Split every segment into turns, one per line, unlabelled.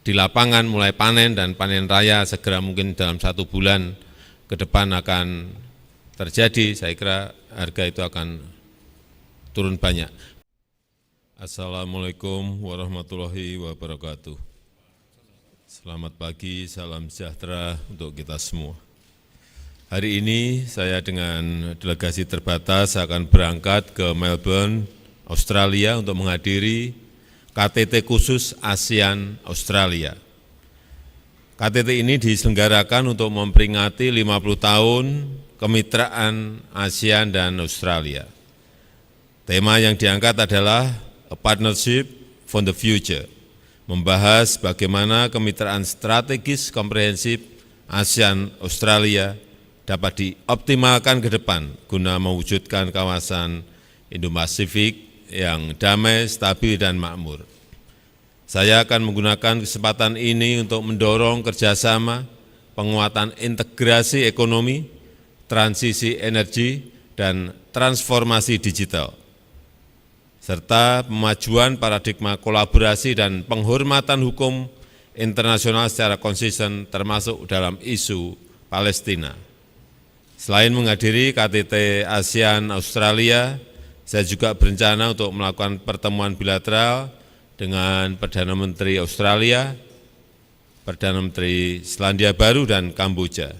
di lapangan mulai panen dan panen raya segera mungkin dalam 1 bulan ke depan akan terjadi. Saya kira harga itu akan turun banyak. Assalamualaikum warahmatullahi wabarakatuh. Selamat pagi, salam sejahtera untuk kita semua. Hari ini saya dengan delegasi terbatas akan berangkat ke Melbourne, Australia untuk menghadiri KTT khusus ASEAN Australia. KTT ini diselenggarakan untuk memperingati 50 tahun kemitraan ASEAN dan Australia. Tema yang diangkat adalah A Partnership for the Future, membahas bagaimana kemitraan strategis komprehensif ASEAN-Australia dapat dioptimalkan ke depan guna mewujudkan kawasan Indo-Pasifik yang damai, stabil, dan makmur. Saya akan menggunakan kesempatan ini untuk mendorong kerjasama, penguatan integrasi ekonomi, transisi energi, dan transformasi digital, serta pemajuan paradigma kolaborasi dan penghormatan hukum internasional secara konsisten termasuk dalam isu Palestina. Selain menghadiri KTT ASEAN Australia, saya juga berencana untuk melakukan pertemuan bilateral dengan Perdana Menteri Australia, Perdana Menteri Selandia Baru, dan Kamboja.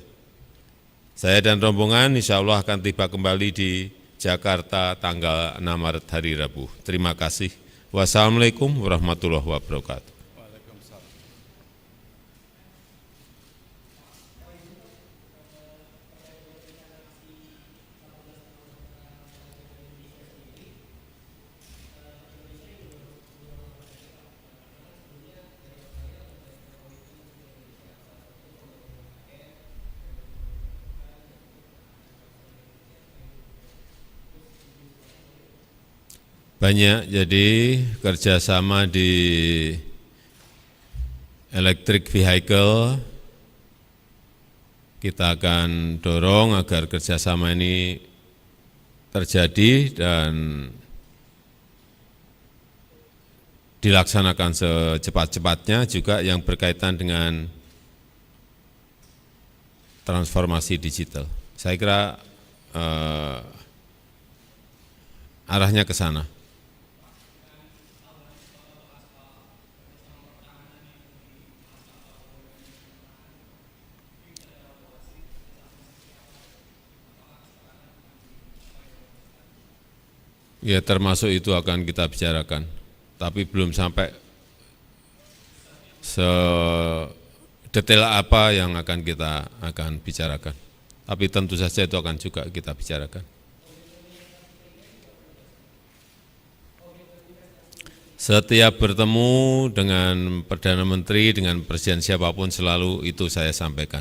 Saya dan rombongan insya Allah akan tiba kembali di Jakarta tanggal 6 Maret hari Rabu. Terima kasih. Wassalamualaikum warahmatullahi wabarakatuh. Banyak, jadi kerjasama di electric vehicle, kita akan dorong agar kerjasama ini terjadi dan dilaksanakan secepat-cepatnya, juga yang berkaitan dengan transformasi digital. Saya kira arahnya ke sana. Ya, termasuk itu akan kita bicarakan, tapi belum sampai sedetail apa yang akan kita bicarakan. Tapi tentu saja itu akan juga kita bicarakan. Setiap bertemu dengan Perdana Menteri, dengan Presiden siapapun, selalu itu saya sampaikan.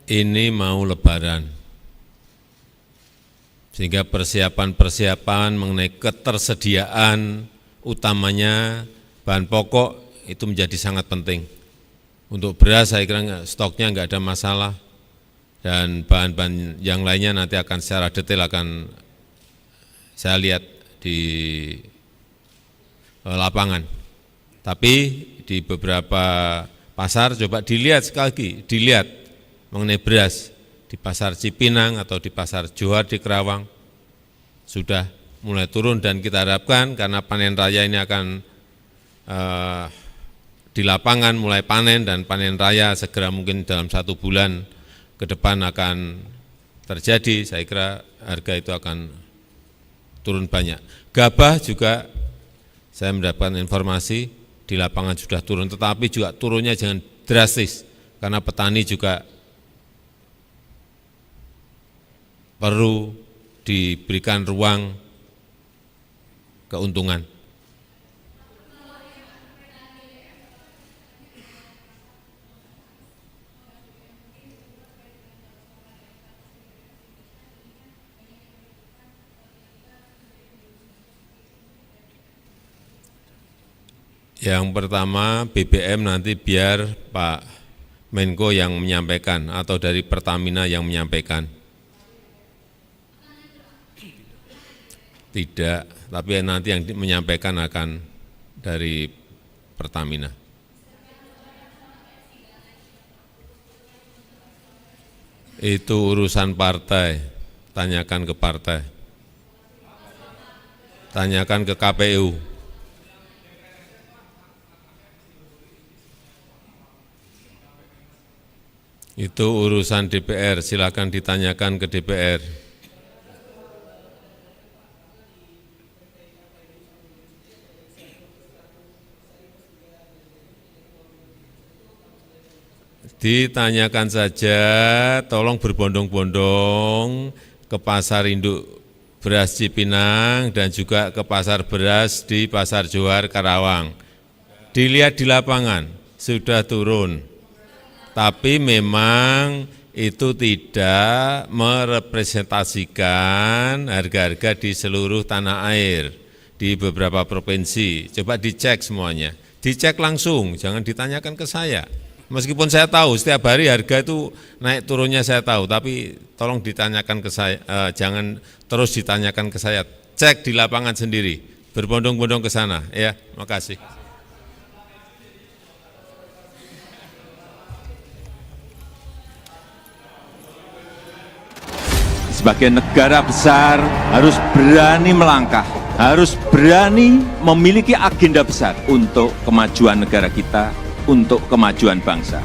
Ini mau Lebaran, sehingga persiapan-persiapan mengenai ketersediaan utamanya bahan pokok itu menjadi sangat penting. Untuk beras saya kira stoknya enggak ada masalah, dan bahan-bahan yang lainnya nanti akan secara detail akan saya lihat di lapangan. Tapi di beberapa pasar coba dilihat sekali lagi, dilihat mengenai beras di pasar Cipinang atau di pasar Johar di Kerawang sudah mulai turun, dan kita harapkan karena panen raya ini akan di lapangan mulai panen dan panen raya segera mungkin dalam 1 bulan ke depan akan terjadi. Saya kira harga itu akan turun banyak. Gabah juga saya mendapatkan informasi di lapangan sudah turun, tetapi juga turunnya jangan drastis karena petani juga perlu diberikan ruang keuntungan. Yang pertama BBM nanti biar Pak Menko yang menyampaikan atau dari Pertamina yang menyampaikan. Tidak, tapi nanti yang menyampaikan akan dari Pertamina. Itu urusan partai, tanyakan ke partai. Tanyakan ke KPU. Itu urusan DPR, silakan ditanyakan ke DPR. Ditanyakan saja, tolong berbondong-bondong ke pasar induk beras Cipinang dan juga ke pasar beras di Pasar Johar Karawang. Dilihat di lapangan, sudah turun. Tapi memang itu tidak merepresentasikan harga-harga di seluruh tanah air, di beberapa provinsi. Coba dicek semuanya, dicek langsung, jangan ditanyakan ke saya. Meskipun saya tahu setiap hari harga itu naik turunnya saya tahu, tapi tolong ditanyakan ke saya, jangan terus ditanyakan ke saya. Cek di lapangan sendiri, berbondong-bondong ke sana. Ya, makasih.
Sebagai negara besar harus berani melangkah, harus berani memiliki agenda besar untuk kemajuan negara kita, untuk kemajuan bangsa.